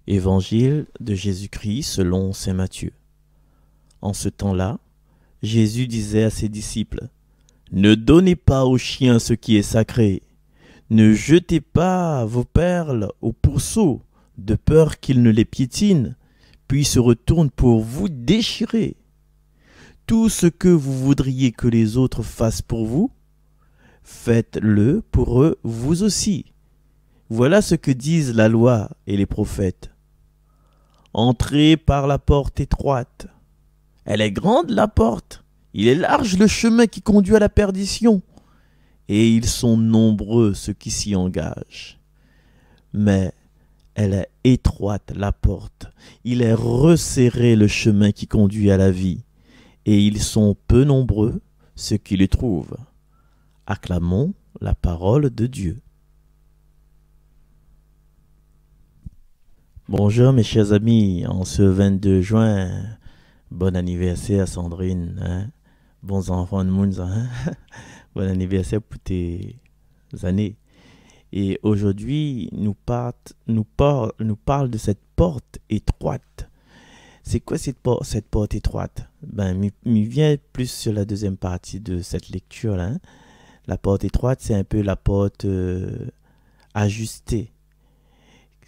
Évangile de Jésus-Christ selon saint Matthieu. En ce temps-là, Jésus disait à ses disciples, « Ne donnez pas aux chiens ce qui est sacré, ne jetez pas vos perles aux pourceaux, de peur qu'ils ne les piétinent, puis se retournent pour vous déchirer. Tout ce que vous voudriez que les autres fassent pour vous, faites-le pour eux vous aussi. Voilà ce que disent la loi et les prophètes. Entrez par la porte étroite. Elle est grande la porte, il est large le chemin qui conduit à la perdition, et ils sont nombreux ceux qui s'y engagent. Mais elle est étroite la porte, il est resserré le chemin qui conduit à la vie, et ils sont peu nombreux ceux qui le trouvent. Acclamons la parole de Dieu. Bonjour mes chers amis, en ce 22 juin, bon anniversaire à Sandrine, hein? Bons enfants de monde, hein? Bon anniversaire pour tes années. Et aujourd'hui, nous parle de cette porte étroite. C'est quoi cette porte étroite? Il vient plus sur la deuxième partie de cette lecture-là. Hein? La porte étroite, c'est un peu la porte ajustée.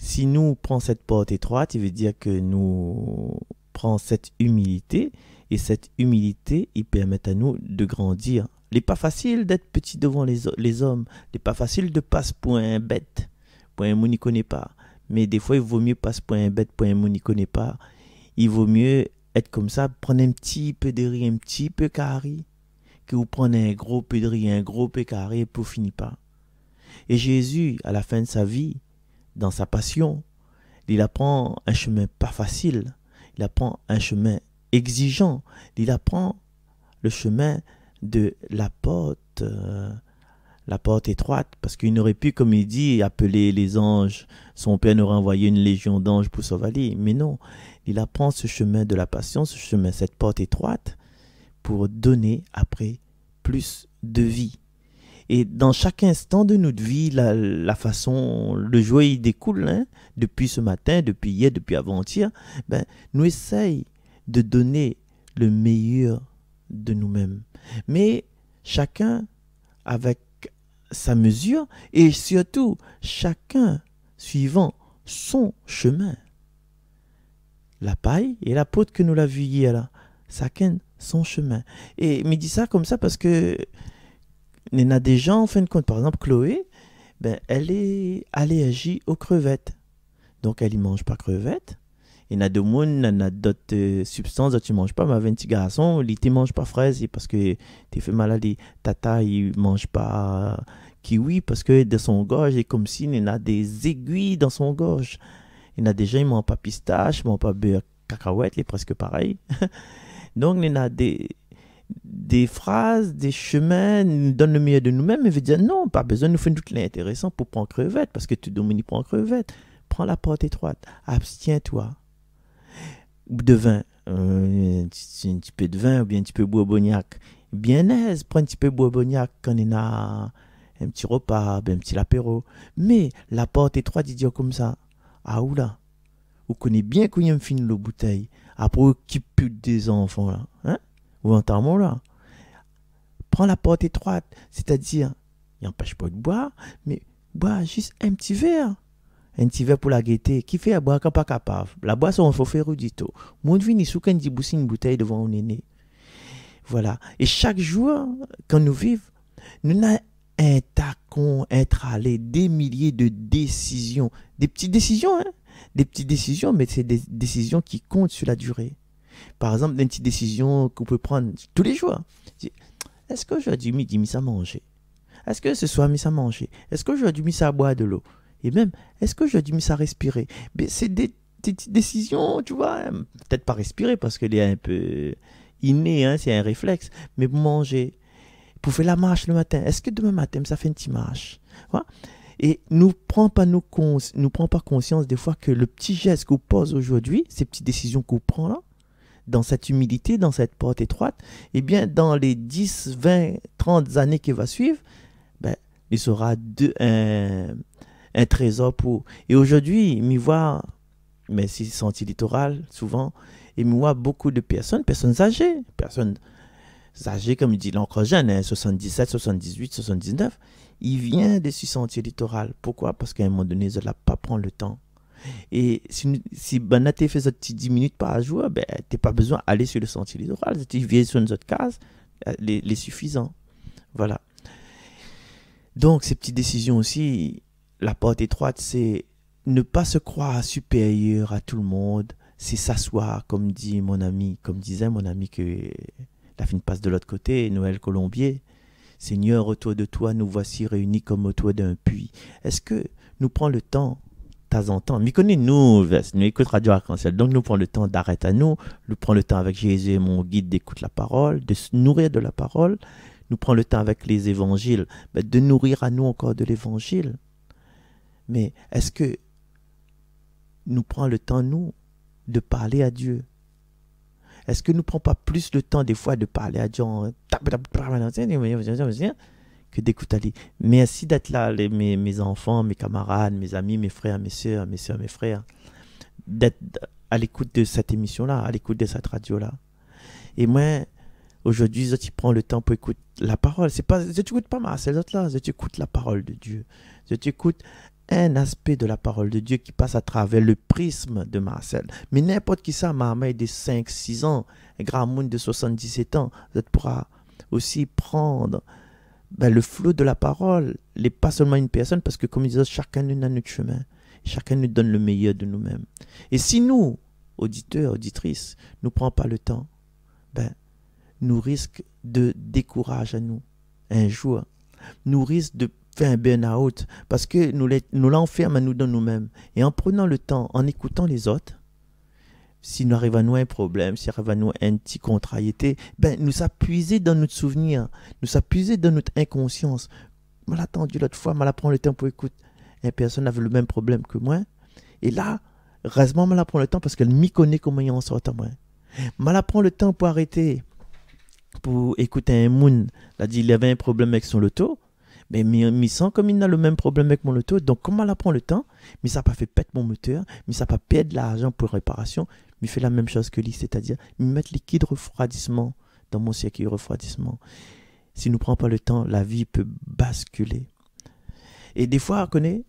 Si nous prenons cette porte étroite, il veut dire que nous prenons cette humilité, et cette humilité, il permet à nous de grandir. Il n'est pas facile d'être petit devant les hommes, il n'est pas facile de passer pour un bête, pour un moun n'y connaît pas. Mais des fois, il vaut mieux passer pour un bête, pour un moun n'y connaît pas. Il vaut mieux être comme ça, prendre un petit peu de riz, un petit peu carré, que vous prenez un gros peu de riz, un gros peu carré, pour finir pas. Et Jésus, à la fin de sa vie, dans sa passion, il apprend un chemin pas facile, il apprend un chemin exigeant, il apprend le chemin de la porte étroite, parce qu'il n'aurait pu, comme il dit, appeler les anges, son père n'aurait envoyé une légion d'anges pour sauver aller, mais non, il apprend ce chemin de la passion, ce chemin, cette porte étroite, pour donner après plus de vie. Et dans chaque instant de notre vie, la façon, le joie il découle, hein, depuis ce matin, depuis hier, depuis avant-hier, nous essayons de donner le meilleur de nous-mêmes. Mais chacun avec sa mesure et surtout chacun suivant son chemin. La paille et la poudre que nous l'avons vu hier là, chacun son chemin. Et me dit ça comme ça parce que il y en a des gens, en fin de compte, par exemple Chloé, elle est allergique aux crevettes. Donc elle ne mange pas crevettes. Il y en a des gens, il y en a d'autres substances que tu ne manges pas, mais avec un petit garçon, il ne mange pas fraises parce que tu fait maladie. Tata, il ne mange pas kiwi parce que dans son gorge, c'est comme s'il y en a des aiguilles dans son gorge. Il y en a des gens, ils ne mangent pas pistache, ils ne mangent pas beurre cacahuète, c'est presque pareil. Donc il y en a des phrases, des chemins, nous donnent le meilleur de nous-mêmes, mais veut dire non, pas besoin de nous faire tout l'intéressant pour prendre crevette, parce que tu domines prendre crevette. Prends la porte étroite, abstiens-toi. De vin, un petit peu de vin ou bien un petit peu de bourgognac. Bien aise, prends un petit peu de bourgognac quand il y a un petit repas, un petit apéro. Mais la porte étroite, il dit comme ça. Ah oula, vous connaissez bien qu'on y a fini la bouteille. Après, qui pute des enfants là, hein? Vous entendez là? Prends la porte étroite, c'est-à-dire, il n'empêche pas de boire, mais boire juste un petit verre. Un petit verre pour la gaieté. Qui fait à boire quand pas capable? La boisson, il faut faire rudito. Mon vini sous quand dit boussi une bouteille devant un aîné. Voilà. Et chaque jour, quand nous vivons, nous avons un tacon, un tralé, des milliers de décisions. Des petites décisions, hein? Des petites décisions, mais c'est des décisions qui comptent sur la durée. Par exemple, une petite décision qu'on peut prendre tous les jours. Est-ce que aujourd'hui, midi, mis ça à manger? Est-ce que ce soir, mis ça à manger? Est-ce que aujourd'hui, mis ça à boire de l'eau? Et même, est-ce que aujourd'hui, mis ça à respirer? Mais c'est des petites décisions, tu vois. Peut-être pas respirer parce qu'elle est un peu innée, hein, c'est un réflexe. Mais pour manger, pour faire la marche le matin. Est-ce que demain matin, ça fait une petite marche? Voilà. Et nous prenons pas conscience des fois que le petit geste qu'on pose aujourd'hui, ces petites décisions qu'on prend là, dans cette humilité, dans cette porte étroite, eh bien, dans les 10, 20, 30 années qui vont suivre, il sera un trésor pour... Et aujourd'hui, m'y voir mais c'est sentier littoral, souvent. Et moi, beaucoup de personnes âgées, comme il dit l'encre jeune, hein, 77, 78, 79, il vient de ce sentier littoral. Pourquoi? Parce qu'à un moment donné, ils ne pas prendre le temps. Et si ben, tu fais 10 minutes par jour, ben, tu n'as pas besoin d'aller sur le sentier littoral. Tu viens sur une autre case, les suffisants. Voilà. Donc, ces petites décisions aussi, la porte étroite, c'est ne pas se croire supérieur à tout le monde. C'est s'asseoir, comme disait mon ami que la fin passe de l'autre côté, Noël Colombier. Seigneur, autour de toi, nous voici réunis comme autour d'un puits. Est-ce que nous prenons le temps, de temps en temps, mais connais-nous, nous écoute Radio Arc-en-Ciel, donc nous prenons le temps d'arrêter à nous prenons le temps avec Jésus, mon guide, d'écouter la parole, de se nourrir de la parole, nous prenons le temps avec les évangiles, de nourrir à nous encore de l'évangile. Mais est-ce que nous prenons le temps, nous, de parler à Dieu? Est-ce que nous ne prenons pas plus le temps des fois de parler à Dieu que d'écouter Ali? Merci d'être là, mes enfants, mes camarades, mes amis, mes frères, mes soeurs, mes frères, d'être à l'écoute de cette émission-là, à l'écoute de cette radio-là. Et moi, aujourd'hui, je prends le temps pour écouter la parole. Je t'écoute pas Marcel, là, je t'écoute la parole de Dieu. Je t'écoute un aspect de la parole de Dieu qui passe à travers le prisme de Marcel. Mais n'importe qui ça, Maman de 5-6 ans, un grand monde de 77 ans, vous pourra aussi prendre le flot de la parole, pas seulement une personne, parce que comme ils disent, chacun nous a notre chemin. Chacun nous donne le meilleur de nous-mêmes. Et si nous, auditeurs, auditrices, ne prenons pas le temps, nous risquons de décourager à nous un jour. Nous risquons de faire un burn-out parce que nous l'enfermons à nous dans nous-mêmes. Et en prenant le temps, en écoutant les autres, si nous arrive à nous un problème, si arrive à nous un petit contrariété, nous s'appuyer dans notre souvenir, nous s'appuyer dans notre inconscience. Je l'ai attendu l'autre fois, je l'ai pris le temps pour écouter. Une personne avait le même problème que moi. Et là, heureusement, je l'ai pris le temps parce qu'elle m'y connaît comment il en sort à moi. Je l'ai pris le temps pour arrêter, pour écouter un monde. Il a dit qu'il avait un problème avec son loto. Mais il sent comme il a le même problème avec mon loto. Donc, comment elle prend le temps, mais ça n'a pas fait pète mon moteur, mais ça n'a pas perdre de l'argent pour réparation, mais il fait la même chose que lui, c'est-à-dire mettre liquide refroidissement dans mon circuit refroidissement. Si nous ne prenons pas le temps, la vie peut basculer. Et des fois, on connaît,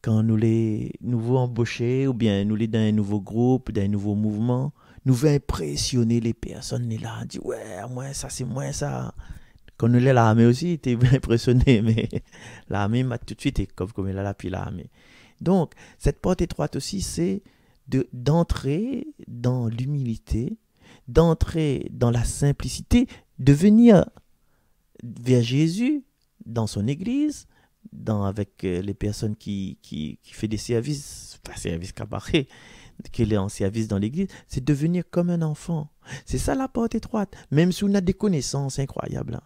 quand nous les nouveaux embauchés, ou bien nous les dans un nouveau groupe, dans un nouveau mouvement, nous veut impressionner les personnes, et là, on dit, ouais, moi, ça, c'est moi, ça. Quand nous l'avons l'armée aussi, t'es impressionné, mais l'armée m'a tout de suite, et comme il a la puis l'armée. Donc, cette porte étroite aussi, c'est d'entrer dans l'humilité, d'entrer dans la simplicité, de venir vers Jésus, dans son église, avec les personnes qui font des services, pas services cabaret, qu'il est en service dans l'église, c'est devenir comme un enfant. C'est ça la porte étroite. Même si on a des connaissances incroyables,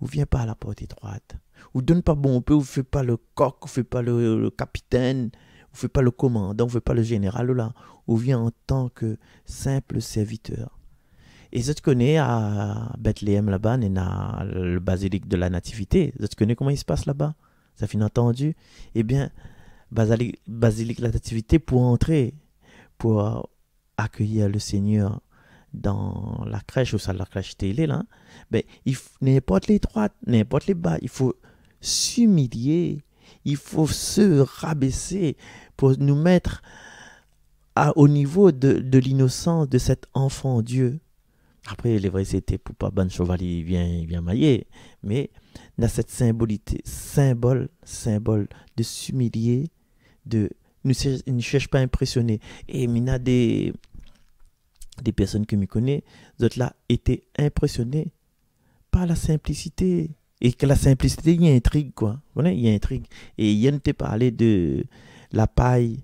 ou viens pas à la porte étroite, ou donne pas bon peu, ou fais pas le coq, ou fais pas le capitaine, ou fais pas le commandant, ou fais pas le général là, ou viens en tant que simple serviteur. Et je te connais à Bethléem là-bas, dans le basilique de la Nativité. Je te connais comment il se passe là-bas? Ça fait entendu? Eh bien, basilique de la Nativité, pour entrer, pour accueillir le Seigneur dans la crèche, ou ça la crèche télé là, n'importe les droites, n'importe les bas, il faut s'humilier, il faut se rabaisser pour nous mettre au niveau de l'innocence de cet enfant Dieu. Après, les vrais c'était pour pas ban chevalier, il vient mailler, mais dans cette symbole de s'humilier, de ne cherche pas à impressionner. Et il y a des personnes que je connais, d'autres là étaient impressionnés par la simplicité. Et que la simplicité, il y a intrigue, quoi. Il y a intrigue. Et il y a pas parlé de la paille,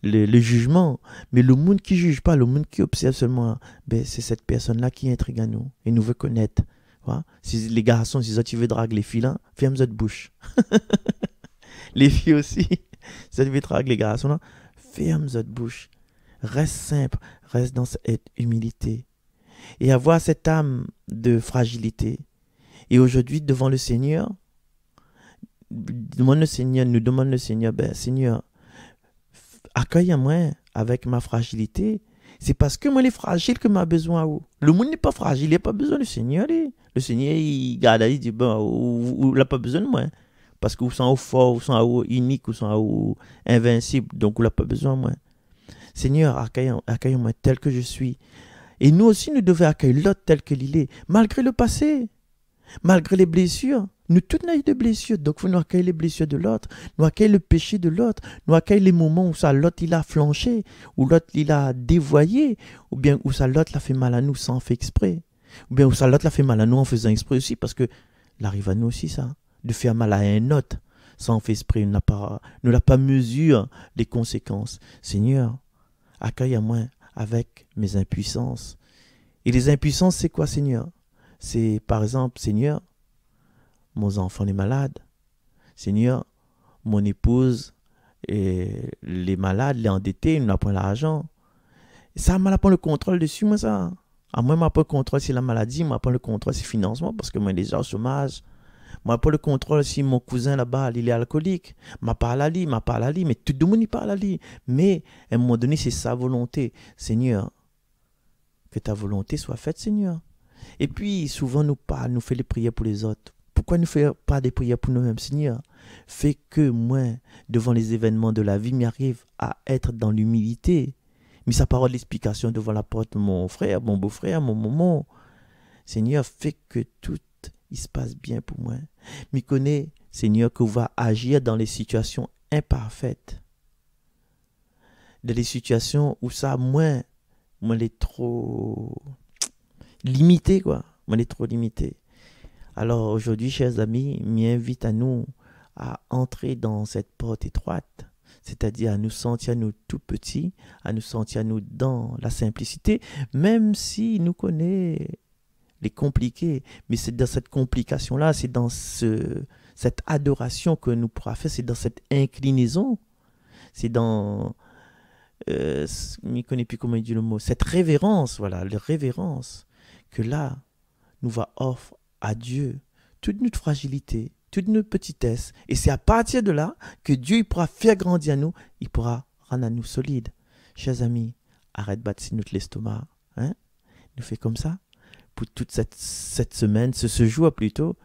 le jugement. Mais le monde qui ne juge pas, le monde qui observe seulement, c'est cette personne-là qui intrigue à nous. Et nous veut connaître. Voilà. Si les garçons, si tu veux draguer les filles là, ferme votre bouche. Les filles aussi, si tu veux draguer les garçons là, ferme votre bouche. Reste simple, reste dans cette humilité. Et avoir cette âme de fragilité. Et aujourd'hui, devant le Seigneur, nous demande le Seigneur, Seigneur, accueille-moi avec ma fragilité, c'est parce que moi, il est fragile que m'a besoin. Le monde n'est pas fragile, il n'a pas besoin du Seigneur. Le Seigneur, il garde, il dit, bon, il n'a pas besoin de moi. Parce que vous sont fort, vous sont unique, vous sont invincible, donc vous n'a pas besoin de moi. Seigneur, accueille-moi tel que je suis. Et nous aussi, nous devons accueillir l'autre tel qu'il est, malgré le passé, malgré les blessures. Nous tous n'avons de blessures, donc il faut nous accueillir les blessures de l'autre, nous accueillir le péché de l'autre, nous accueillir les moments où ça l'autre il a flanché, où l'autre il a dévoyé, ou bien où ça l'autre l'a fait mal à nous sans faire exprès, ou bien où ça l'autre l'a fait mal à nous en faisant exprès aussi, parce que l'arrive à nous aussi ça, de faire mal à un autre sans faire exprès, ne l'a pas mesure les conséquences. Seigneur, accueille à moi avec mes impuissances. Et les impuissances, c'est quoi, Seigneur? C'est par exemple, Seigneur, mon enfant est malade. Seigneur, mon épouse est malade, elle est endettée, il n'a pas l'argent. Ça m'a pas le contrôle dessus, moi, ça. À moi, je n'ai pas le contrôle sur la maladie, je n'ai pas le contrôle sur le financement, parce que moi, déjà au chômage. Moi, pas le contrôle si mon cousin là-bas, il est alcoolique. Je parle à lui, mais tout le monde parle à lui. Mais à un moment donné, c'est sa volonté. Seigneur, que ta volonté soit faite, Seigneur. Et puis, souvent, nous faisons les prières pour les autres. Pourquoi ne faire pas des prières pour nous-mêmes, Seigneur? Fais que moi, devant les événements de la vie, m'arrive à être dans l'humilité. Mais sa parole d'explication devant la porte de mon frère, mon beau-frère, mon maman. Seigneur, fais que tout il se passe bien pour moi. Mais connais, Seigneur, que vous va agir dans les situations imparfaites. Dans les situations où ça, moi, est trop limité, quoi. Moi, est trop limité. Alors aujourd'hui, chers amis, m'invite à nous à entrer dans cette porte étroite, c'est-à-dire à nous sentir nous tout petits, à nous sentir nous dans la simplicité, même si nous connaissons les compliqués, mais c'est dans cette complication-là, c'est dans cette adoration que nous pourrons faire, c'est dans cette inclinaison, c'est dans, je ne connais plus comment il dit le mot, cette révérence, voilà, la révérence, que là, nous va offrir à Dieu toute notre fragilité, toute notre petitesse. Et c'est à partir de là que Dieu il pourra faire grandir à nous, il pourra rendre à nous solides. Chers amis, arrête de battre notre l'estomac. Hein? Nous fait comme ça. Pour toute cette semaine, ce jour plutôt,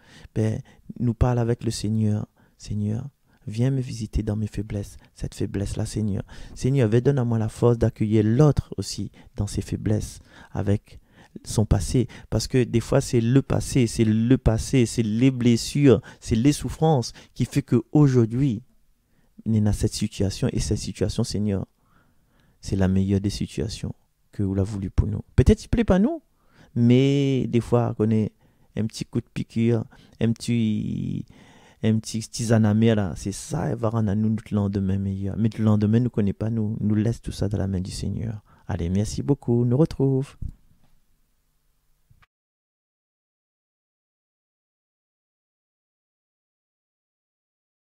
nous parle avec le Seigneur. Seigneur, viens me visiter dans mes faiblesses. Cette faiblesse-là, Seigneur. Seigneur, donne à moi la force d'accueillir l'autre aussi dans ses faiblesses, avec son passé, parce que des fois c'est le passé, c'est les blessures, c'est les souffrances qui fait qu'aujourd'hui on est dans cette situation, et cette situation, Seigneur, c'est la meilleure des situations que vous l'avez voulu pour nous. Peut-être il ne plaît pas nous, mais des fois on a un petit coup de piqûre, un petit tisane amère là, c'est ça, elle va rendre à nous notre lendemain meilleur. Mais le lendemain ne connaît pas nous laisse tout ça dans la main du Seigneur. Allez, merci beaucoup, nous retrouve.